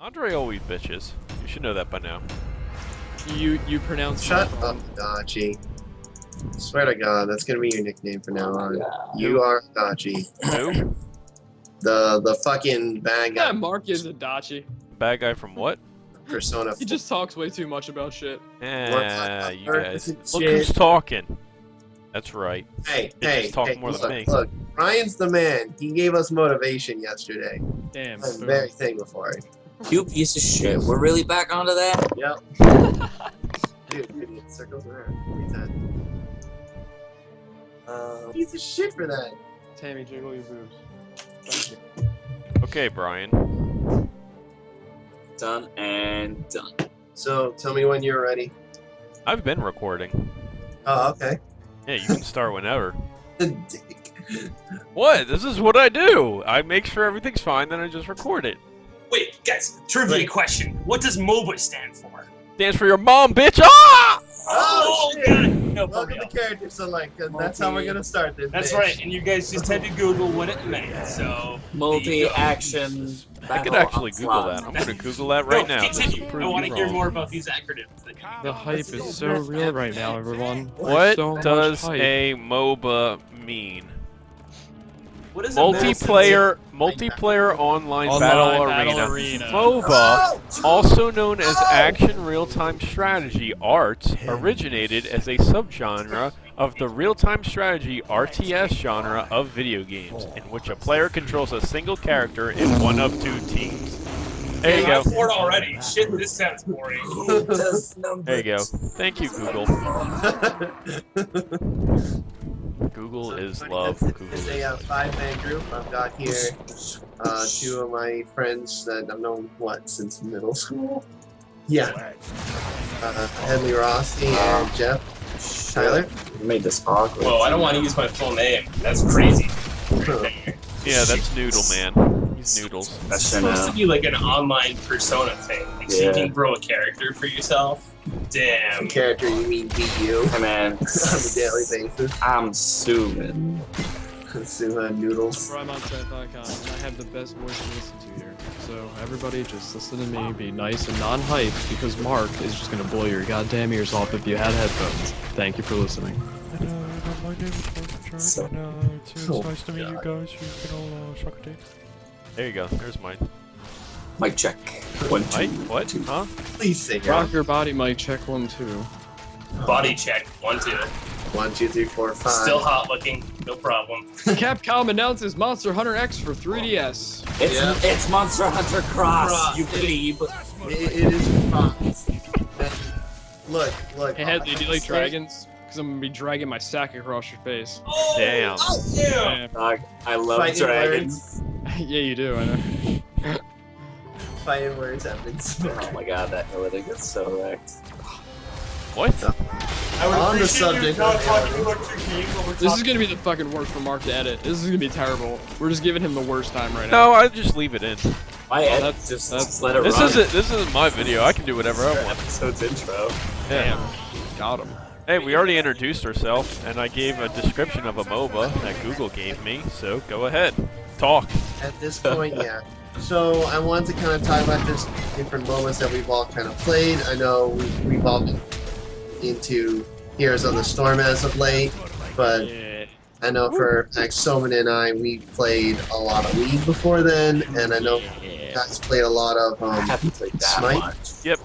Andre always bitches. You should know that by now. You pronounce Shut up, Dodgy. Swear to God, that's gonna be your nickname from now on. You are Dodgy. Who? The fucking bad guy. Yeah, Mark is a Dachi. Bad guy from what? Persona. He just talks way too much about shit. You guys. Look Shit. who's talking. That's right. Hey, They hey, just talk hey, more than look, me. look. Ryan's the man. He gave us motivation yesterday. Damn. I'm very thankful for it. You piece of shit. We're really back onto that? Yep. Dude, it circles around every time. Piece of shit for that. Tammy, jiggle your boobs. Thank you. Okay, Brian. Done and done. So, tell me when you're ready. I've been recording. Oh, okay. Yeah, you can start whenever. Dick. What? This is what I do. I make sure everything's fine, then I just record it. Wait, guys, trivia question. What does MOBA stand for? Stands for your mom, bitch. Ah! Oh, shit. God. No, Welcome to Character Select, because that's how we're gonna start this. That's bitch. right, and you guys just had to Google what it meant, so... Multi-action. I could actually Google that. I'm gonna Google that right now. just to Continue. prove I want you to hear wrong. more about these acronyms. The hype is so real right now, everyone. What So much does hype. a MOBA mean? What is Multiplayer online battle arena. MOBA, also known as action real-time strategy, ART, originated as a subgenre of the real-time strategy RTS genre of video games, in which a player controls a single character in one of two teams. There you go. I'm bored already. Shit, this sounds boring. There you go. Thank you, Google. Google is love. Google It's is a five-man group. I've got here two of my friends that I've known, since middle school? Yeah. Headley Rossi and Jeff. Tyler? You made this awkward. Whoa, I don't want to use my full name. That's crazy. Yeah, that's Noodle Man. He's Noodles. That's It's supposed to be like an online persona thing. Like, so you can grow a character for yourself. Damn. Character, you mean BU? Hey man, On a daily basis. I'm Soumin. Suha Noodles. BriMonSciFiCon, and I have the best voice to listen to here. So everybody just listen to me, be nice and non-hyped, because Mark is just gonna blow your goddamn ears off if you had headphones. Thank you for listening. My name is MarctheShark, So- and it's Oh, nice to meet you God. guys. You can all suck a dick. There you go. There's mine. Mic check. 1, 2. Mike? What? Huh? Please say Rock your body, Mike. Check 1, 2. Body check. 1, 2. 1, 2, 3, 4, 5. Still hot looking. No problem. Capcom announces Monster Hunter X for 3DS. It's Monster Hunter Cross, you plebe. It is Fox. Look. Hey, Headley, do you like dragons? Because I'm gonna be dragging my sack across your face. Oh, Damn. damn. Dog, I love Fighting dragons. Yeah, you do, I know. Fighting words have been spoken. Oh my god, that really gets so wrecked. What? I would On the appreciate subject you not of- talking about your game while we're This is talking. gonna be the fucking worst for Mark to edit. This is gonna be terrible. We're just giving him the worst time right now. No, I just leave it in. My Oh, head that's- just let it This run. isn't my video. I can do whatever I want. Episode's intro. Yeah. Got him. Hey, we already introduced ourselves, and I gave a description of a MOBA that Google gave me. So go ahead, talk. At this point, yeah. So I wanted to kind of talk about just different moments that we've all kind of played. I know we've all been into Heroes of the Storm as of late, but Yeah. I know for like Soumin and I, we played a lot of League before then, and I know you guys played a lot of I haven't played that Smite? much. Yep.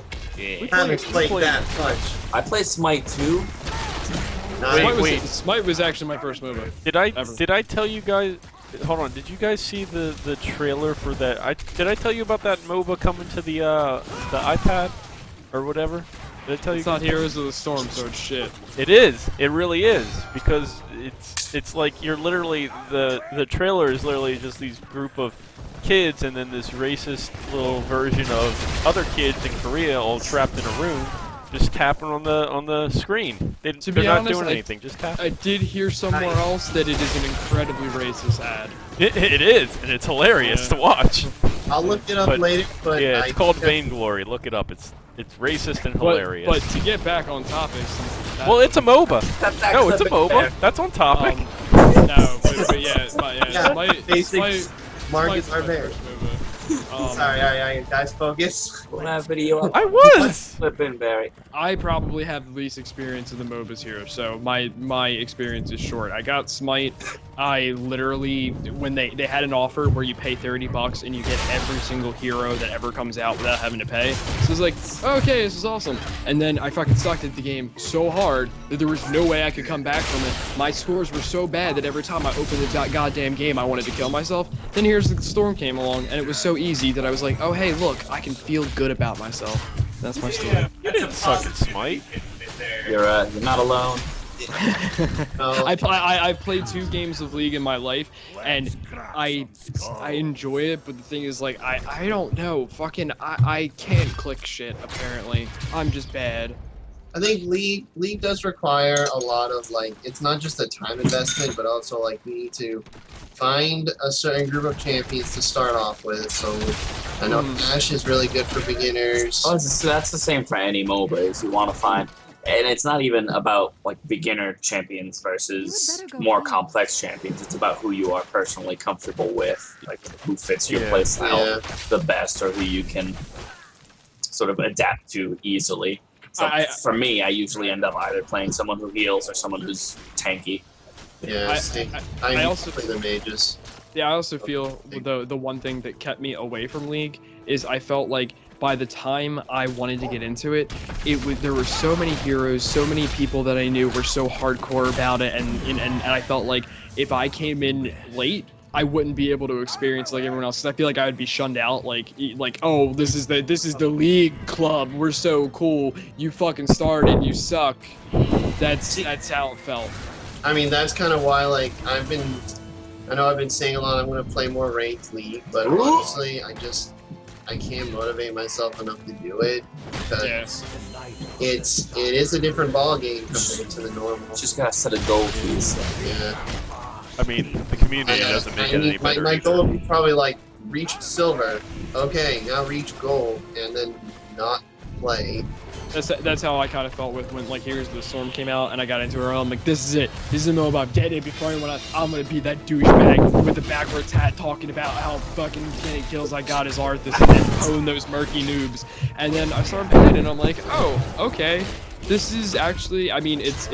haven't played that much. I play Smite too. Wait. Smite was actually my first movie. Did I Ever. tell you guys? Hold on. Did you guys see the trailer for that? Did I tell you about that MOBA coming to the iPad or whatever? Did I tell you? It's not Heroes of the Storm, so it's shit. It is. It really is, because it's like you're literally the trailer is literally just these group of kids and then this racist little version of other kids in Korea all trapped in a room, just tapping on the screen. They're be not honest, doing anything, just tapping. I did hear somewhere else that it is an incredibly racist ad. It is, and it's hilarious to watch. I'll look it up But- later, but Yeah, I it's called think Vainglory. Look it up. It's racist and hilarious. But to get back on topic, since that, well, it's a MOBA. That No, it's a clip MOBA. there. That's on topic. no, but yeah, Yeah, Smite, basic Smite, Marcus Smite's my Barbarian. first movie. Sorry, guys, focus. Pull that video up. I was! Flippin' Barry. I probably have the least experience in the MOBAs here, so my experience is short. I got Smite. I literally, when they had an offer where you pay $30 and you get every single hero that ever comes out without having to pay. So it's like, okay, this is awesome. And then I fucking sucked at the game so hard that there was no way I could come back from it. My scores were so bad that every time I opened the goddamn game, I wanted to kill myself. Then here's the storm came along, and it was so easy that I was like, oh hey, look, I can feel good about myself. That's my story. You didn't suck at Smite. You're not alone. I played 2 games of League in my life, and I enjoy it, but the thing is, like, I don't know, fucking, I can't click shit, apparently. I'm just bad. I think League does require a lot of, like, it's not just a time investment, but also, like, you need to find a certain group of champions to start off with. So I know Ashe is really good for beginners. Oh, that's the same for any MOBA, is you want to find, and it's not even about like beginner champions versus more complex champions. It's about who you are personally comfortable with, like who fits your playstyle the best, or who you can sort of adapt to easily. So for me, I usually end up either playing someone who heals or someone who's tanky. Yeah, I also play the mages. Yeah, I also feel the one thing that kept me away from League is I felt like by the time I wanted to get into it, there were so many heroes, so many people that I knew were so hardcore about it, and I felt like if I came in late, I wouldn't be able to experience like everyone else. 'Cause I feel like I would be shunned out. Like oh, this is the League club. We're so cool. You fucking started. You suck. That's how it felt. I mean, that's kind of why, like, I know I've been saying a lot, I'm going to play more ranked League, but honestly, I can't motivate myself enough to do it, because it is a different ball game compared to the normal. Just gotta set a goal for yourself. Yeah. I mean, the community doesn't make it any better. My goal would be probably, like, reach silver, okay, now reach gold, and then not play. That's how I kind of felt with when, like, Heroes of the Storm came out and I got into it. I'm like, this is it. This is a MOBA. I'm getting it before anyone else. I'm gonna be that douchebag with the backwards hat talking about how fucking many kills I got as Arthas and then pwn those murky noobs. And then I started playing and I'm like, oh, okay. This is actually, I mean, it's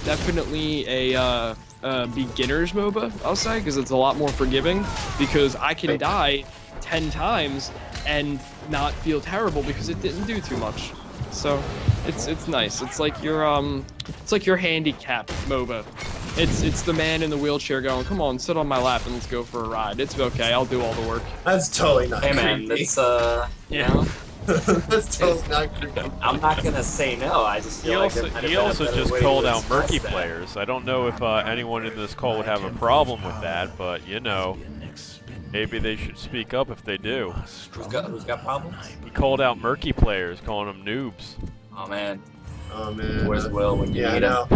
definitely a beginner's MOBA, I'll say, because it's a lot more forgiving, because I can die 10 times and not feel terrible because it didn't do too much. So it's nice. It's like your handicap MOBA. It's the man in the wheelchair going, come on, sit on my lap and let's go for a ride. It's okay, I'll do all the work. That's totally not creepy. Hey man, that's you know, that's totally not creepy. I'm not gonna say no. I just feel he also just called out murky players. I don't know if anyone in this call would have a problem with that, but you know, maybe they should speak up if they do. Who's got problems? He called out murky players, calling them noobs. Oh man. Oh man. Where's Will when you need him?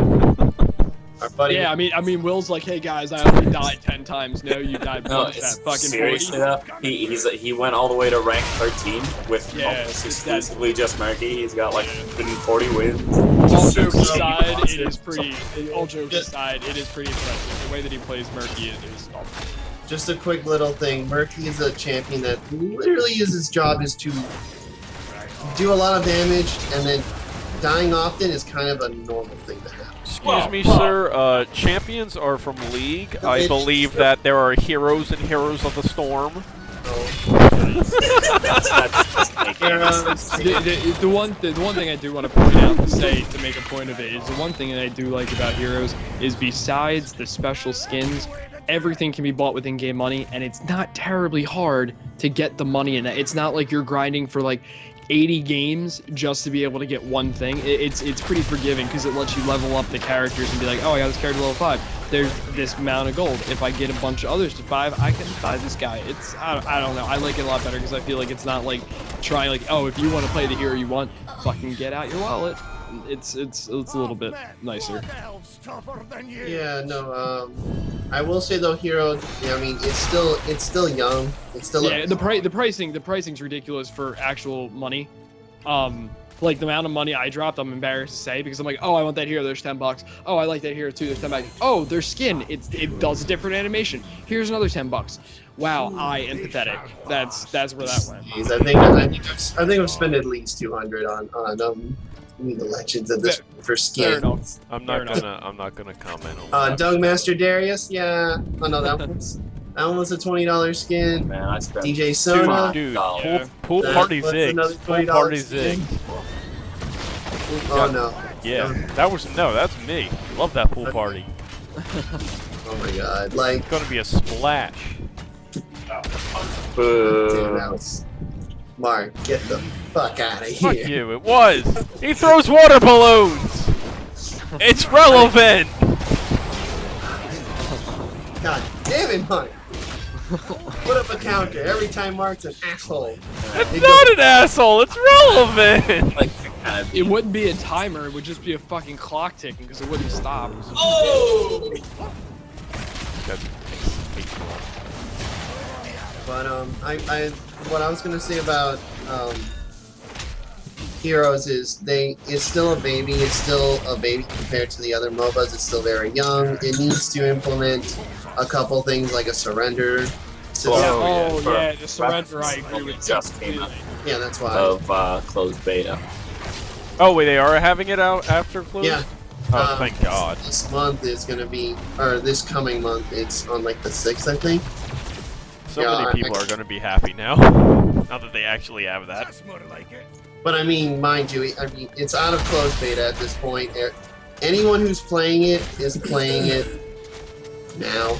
Our buddy. Yeah, I mean, Will's like, hey guys, I only died 10 times. No, you died once. That fucking seriously 40. Though, he went all the way to rank 13 with almost exclusively just Murky. He's got like 40 wins. All jokes aside, it is pretty. All jokes aside, it is pretty impressive. The way that he plays Murky is awesome. Just a quick little thing. Murky is a champion that literally his job is to do a lot of damage, and then dying often is kind of a normal thing to happen. Excuse me, sir. Champions are from League. I believe that there are heroes and heroes of the storm. The one thing I do want to point out to make a point of it is the one thing that I do like about heroes is besides the special skins, everything can be bought with in-game money, and it's not terribly hard to get the money in it. It's not like you're grinding for like 80 games just to be able to get one thing. It's pretty forgiving because it lets you level up the characters and be like, oh, I got this character level 5. There's this amount of gold. If I get a bunch of others to 5, I can buy this guy. I don't know. I like it a lot better because I feel like it's not like trying like, oh, if you want to play the hero you want, fucking get out your wallet. It's a little bit nicer. Yeah, no. I will say though, Hero. Yeah, I mean, it's still young. It's still the pricing's ridiculous for actual money. like the amount of money I dropped, I'm embarrassed to say, because I'm like, oh, I want that hero, there's $10. Oh, I like that hero too, there's $10. Oh, their skin, it does a different animation. Here's another $10. Wow, I am pathetic. That's where that went. Jeez, I think I've spent at least 200 on League of Legends at this for skins. I'm not gonna comment on that. Doug Master Darius, yeah. Oh no, that was a $20 skin. Man, I spent DJ Sona. Dude, Yeah. pool party That's zigs. another Pool $20 party skin. zigs. Oh no. Yeah, that's me. Love that pool party. Oh my god. Like, It's gonna be a splash. damn, that was... Mark, get the fuck out of Fuck here. you, it was! He throws water balloons! It's relevant! God damn it, Mark. Put up a counter every time Mark's an asshole. It's not an asshole, it's relevant! like kind of It wouldn't be a timer, it would just be a fucking clock ticking, because it wouldn't stop. Oh! But what I was gonna say about Heroes is it's still a baby. It's still a baby compared to the other MOBAs. It's still very young. It needs to implement a couple things like a surrender system. The surrender, I agree with just came out Yeah, that's why. of closed beta. Oh wait, they are having it out after close? Yeah. Oh, thank God. This month is gonna be, or this coming month, it's on like the 6th, I think. So Yeah, many people are gonna be happy now. Now that they actually have that. But I mean, mind you, it's out of closed beta at this point. Anyone who's playing it is playing it now.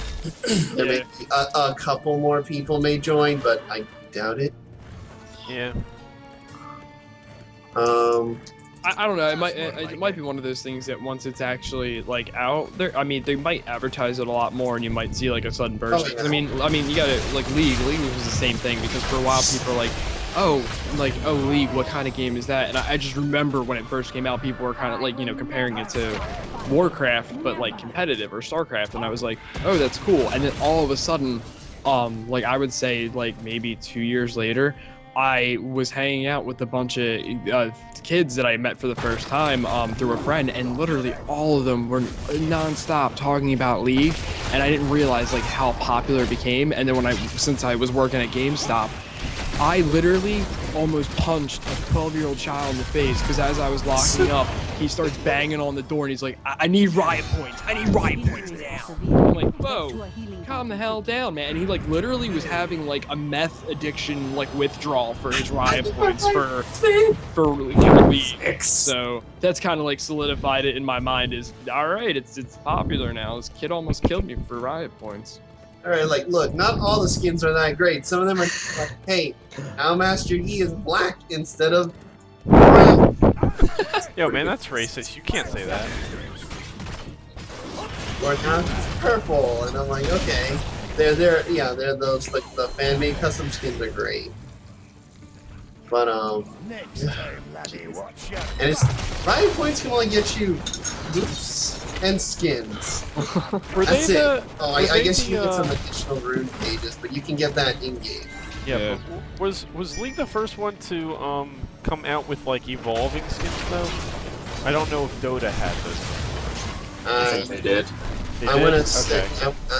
There may be a couple more people may join, but I doubt it. Yeah. I don't know. It might be one of those things that once it's actually like out there, I mean, they might advertise it a lot more, and you might see like a sudden burst. Oh, yeah. 'Cause I mean, you got to like League was the same thing, because for a while people were like, oh, League, what kind of game is that? And I just remember when it first came out, people were kind of like, comparing it to Warcraft, but like competitive, or StarCraft, and I was like, oh, that's cool. And then all of a sudden, like I would say like maybe 2 years later, I was hanging out with a bunch of kids that I met for the first time through a friend, and literally all of them were non-stop talking about League, and I didn't realize like how popular it became. And then since I was working at GameStop, I literally almost punched a 12-year-old child in the face, because as I was locking up, he starts banging on the door and he's like, I need riot points. I need riot points now. I'm like, whoa, calm the hell down, man. And he like literally was having like a meth addiction like withdrawal for his riot points for League. So that's kind of like solidified it in my mind is, all right, it's popular now. This kid almost killed me for riot points. Alright, like, look, not all the skins are that great. Some of them are like, hey, now Master Yi is black instead of brown. Yo, man, that's racist. You can't say that. Or now it's purple, and I'm like, okay. They're those, like, the fan-made custom skins are great. But, and riot points can only get you loops and skins. Were That's they it. Oh, I guess you can get some additional rune pages, but you can get that in-game. Yeah, but was League the first one to come out with like evolving skins though? I don't know if Dota had this. I think they did. I want to say,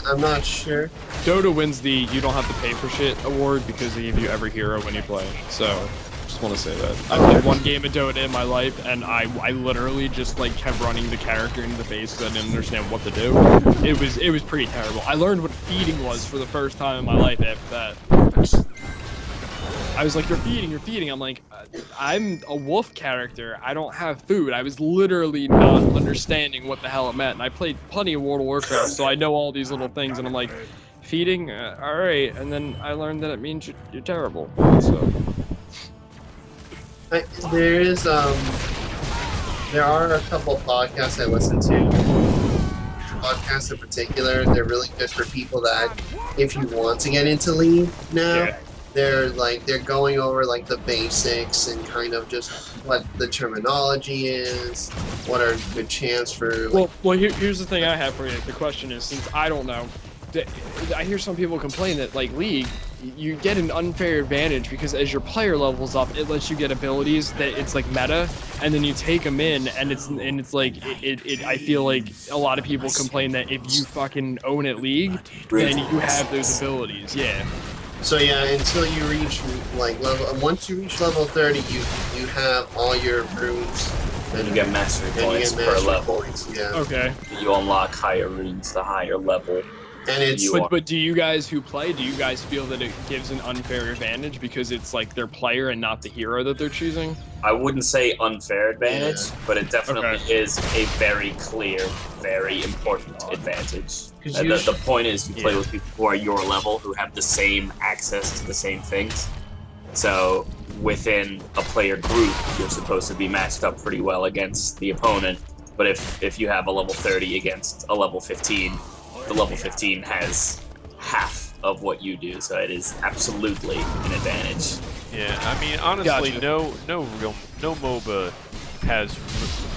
I'm not sure. Dota wins the you don't have to pay for shit award because they give you every hero when you play. So, just want to say that. I played one game of Dota in my life, and I literally just like kept running the character into the face because I didn't understand what to do. It was pretty terrible. I learned what feeding was for the first time in my life after that. I was like, you're feeding. I'm like, I'm a wolf character. I don't have food. I was literally not understanding what the hell it meant. And I played plenty of World of Warcraft, so I know all these little things. And I'm like, feeding? All right. And then I learned that it means you're terrible. So. There are a couple podcasts I listen to. Podcasts in particular, they're really good for people that, if you want to get into League now. Yeah. They're going over like the basics and kind of just what the terminology is, what are good chants for. Like, well, here's the thing I have for you. The question is, since I don't know, I hear some people complain that like League, you get an unfair advantage because as your player levels up, it lets you get abilities that it's like meta, and then you take them in, and it's like I feel like a lot of people complain that if you fucking own it League, then you have those abilities. Yeah. So yeah, until you reach like once you reach level 30, you have all your runes. And you get mastery And points you get per mastery level. points, yeah. Okay. You unlock higher runes the higher level. And it's But do you guys who play, do you guys feel that it gives an unfair advantage because it's like their player and not the hero that they're choosing? I wouldn't say unfair advantage, but it definitely is a very clear, very important advantage. And the point is you play with people who are your level, who have the same access to the same things. So within a player group, you're supposed to be matched up pretty well against the opponent. But if you have a level 30 against a level 15, the level 15 has half of what you do, so it is absolutely an advantage. Yeah, I mean, honestly, no MOBA has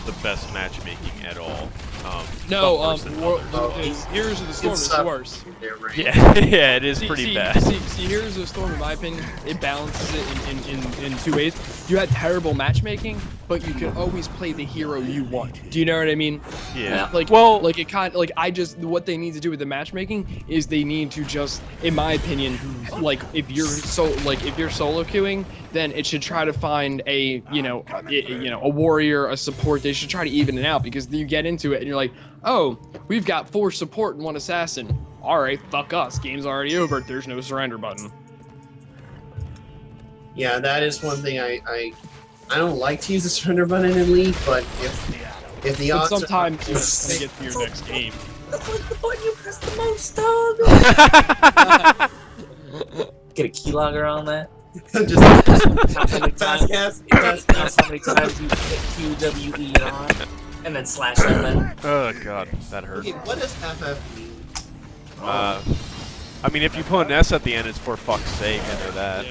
the best matchmaking at all. Heroes of the Storm is worse. Yeah, yeah, it is pretty bad. See, Heroes of the Storm, in my opinion, it balances it in two ways. You had terrible matchmaking, but you can always play the hero you want. Do you know what I mean? Yeah. What they need to do with the matchmaking is they need to just, in my opinion, like if you're solo queuing, then it should try to find a warrior, a support. They should try to even it out, because you get into it and you're like, oh, we've got 4 support and 1 assassin. All right, fuck us. Game's already over. There's no surrender button. Yeah, that is one thing I don't like to use the surrender button in League, but if the odds sometimes you just want to get to your next game. That's like the button you press the most on. Get a keylogger on that. just fast cast. How many times you hit QWE on, and then slash LN. Oh god, that hurt. Okay, what does FF mean? I mean, if you put an S at the end, it's for fuck's sake. I know that.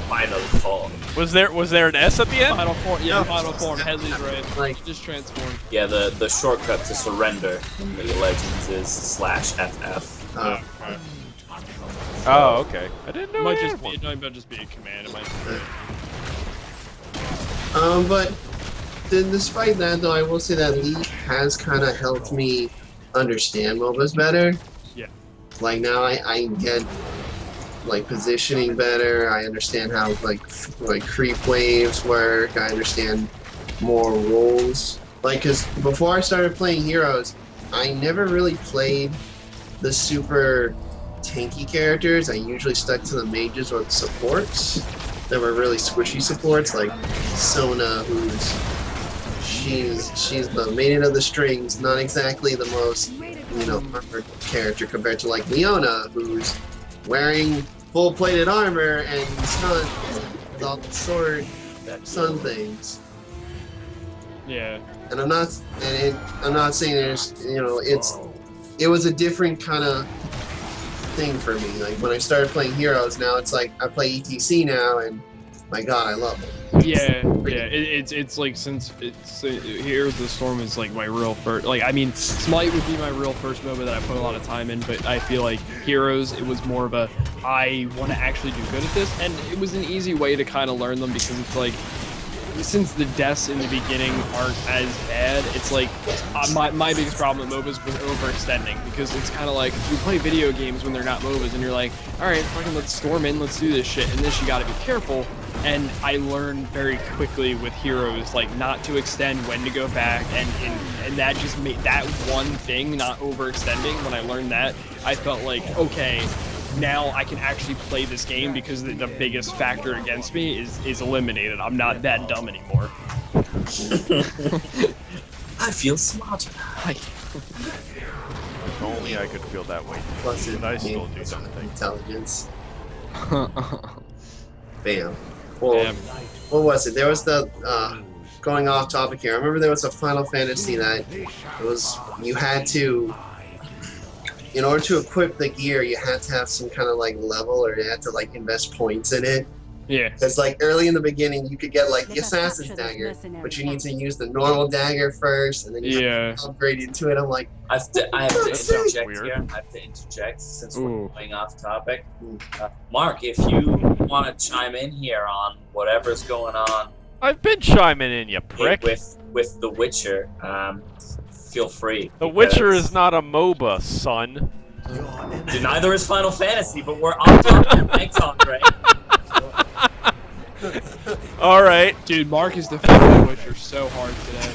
Final form. Was there an S at the end? Final form. Yeah, No. final form. Headley's right. Like, Just transform. Yeah, the shortcut to surrender in League of Legends is /FF. Oh, okay. I didn't know. It might just be a command. It might. But despite that, though, I will say that League has kind of helped me understand MOBAs better. Yeah. Like now, I get like positioning better. I understand how like creep waves work. I understand more roles. Like, cause before I started playing heroes, I never really played the super tanky characters. I usually stuck to the mages or the supports that were really squishy supports, like Sona, she's the maiden of the strings, not exactly the most armored character compared to like Leona, who's wearing full plated armor and stun with all the sword stun things. Yeah. And I'm not saying there's it was a different kind of thing for me. Like when I started playing heroes, now it's like I play ETC now, and my god, I love it. Yeah. It's like, since Heroes of the Storm is like my real first. Like, I mean, Smite would be my real first MOBA that I put a lot of time in, but I feel like Heroes, it was more of a I want to actually do good at this, and it was an easy way to kind of learn them, because it's like, since the deaths in the beginning aren't as bad, it's like my biggest problem with MOBAs was overextending, because it's kind of like you play video games when they're not MOBAs and you're like, alright, fucking let's storm in, let's do this shit, and this you gotta be careful. And I learned very quickly with heroes, like, not to extend, when to go back, and that just made that one thing, not overextending. When I learned that, I felt like, okay, now I can actually play this game, because the biggest factor against me is eliminated. I'm not that dumb anymore. I feel smart. If only I could feel that way. Plus, But I still do something. Intelligence. Bam. Well, what was it? There was the going off topic here. I remember there was a Final Fantasy that it was you had to, in order to equip the gear, you had to have some kind of like level, or you had to like invest points in it. Yeah. Because like early in the beginning, you could get like the assassin's dagger, but you need to use the normal dagger first, and then you have to upgrade into it. I'm like, I have to sounds interject weird. here. I have to interject since we're Ooh. going off topic. Mark, if you want to chime in here on whatever's going on I've been chiming in, you prick. with The Witcher, feel free. The Witcher is not a MOBA, son. Neither is Final Fantasy, but we're on topic. Thanks, Andre. Alright. Dude, Mark is defending The Witcher so hard today.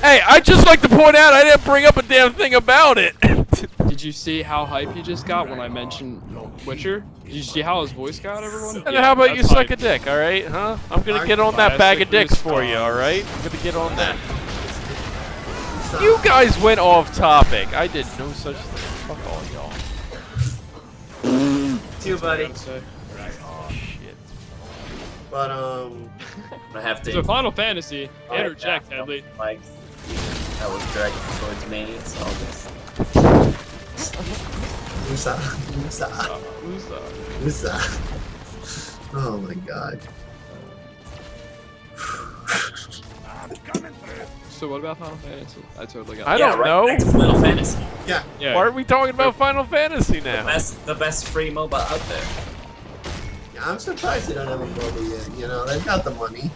Hey, I'd just like to point out I didn't bring up a damn thing about it. Did you see how hype he just got when I mentioned Witcher? Did you see how his voice got, everyone? And how about you that's suck hype. a dick, alright? Huh? I'm gonna get on that bag of Classic dicks for you, response. alright? I'm gonna get on that. You guys went off topic. I did no such thing. Fuck all y'all. you, buddy. So Shit. But I'm gonna have to Final Fantasy, interject, Headley. like that was directed towards me, so I'll just Usa. Oh my god. So what about Final Fantasy? I totally got I it. don't know. Back to Final Fantasy. Yeah. Yeah. Why are we talking about Final Fantasy now? The best free MOBA out there. Yeah, I'm surprised they don't have a MOBA yet. You know, they've got the money.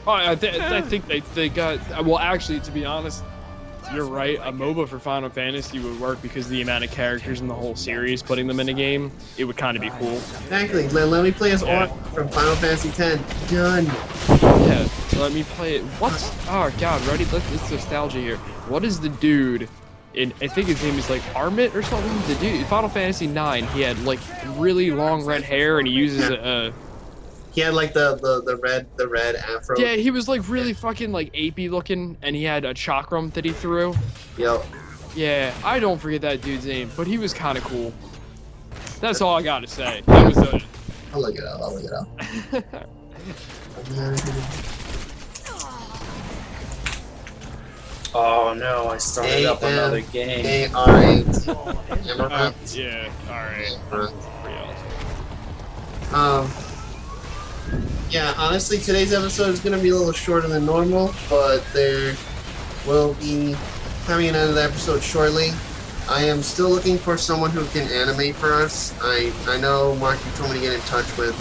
Oh, I think they got. Well, actually, to be honest, you're right. A MOBA for Final Fantasy would work because of the amount of characters in the whole series. Putting them in a game, it would kind of be cool. Exactly. Let me play as Oracle from Final Fantasy X. Done. Yeah, let me play it. What's? Oh god, ready? Let's nostalgia here. What is the dude? I think his name is like Armit or something. The dude, Final Fantasy IX. He had like really long red hair, and he uses a. He had like the red afro. Yeah, he was like really fucking like apey looking, and he had a chakram that he threw. Yo. Yeah, I don't forget that dude's name, but he was kind of cool. That's all I gotta say. That was a. I'll look it up. Oh no, I started up another game. A-R-A-T. Yeah, alright. Pretty awesome. Yeah, honestly, today's episode is going to be a little shorter than normal, but there will be coming an end of the episode shortly. I am still looking for someone who can animate for us. I know Mark, you told me to get in touch with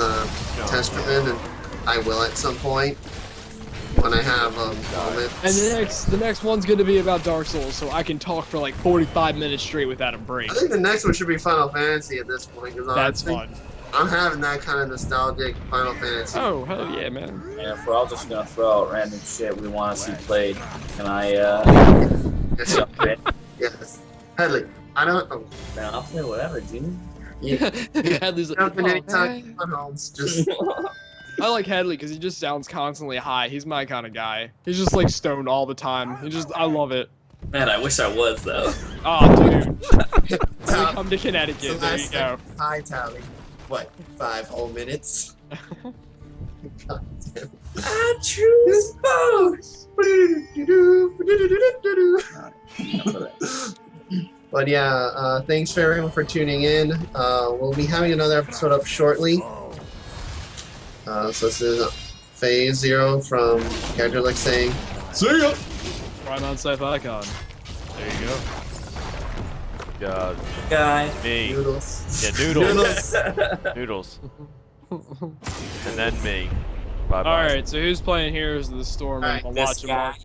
Testerman, and I will at some point when I have moment. And the next one's gonna be about Dark Souls, so I can talk for like 45 minutes straight without a break. I think the next one should be Final Fantasy at this point, because That's fun. I'm having that kind of nostalgic Final Fantasy. Oh, hell yeah, man. And if we're all just gonna throw out random shit we want to see played, can I Yes. jump in? Yes. Headley, I don't. Oh, Man, I'll play whatever, dude. Hadley's like, jump in "Oh, anytime, man." Holmes. Just I like Hadley because he just sounds constantly high. He's my kind of guy. He's just like stoned all the time. I love it. Man, I wish I was though. Oh, dude. Come to Connecticut. There you go. High tally. What? 5 whole minutes? God damn. I choose both. But yeah, thanks for everyone for tuning in. We'll be having another episode up shortly. So this is Phasezero from Character Like saying, See ya! BriMonSciFiCon. There you go. God. Guy. Me. Noodles. Yeah, noodles. Noodles. And then me. Bye-bye. Alright, so who's playing Heroes of the Storm? Alright, I'll This watch him guy. off.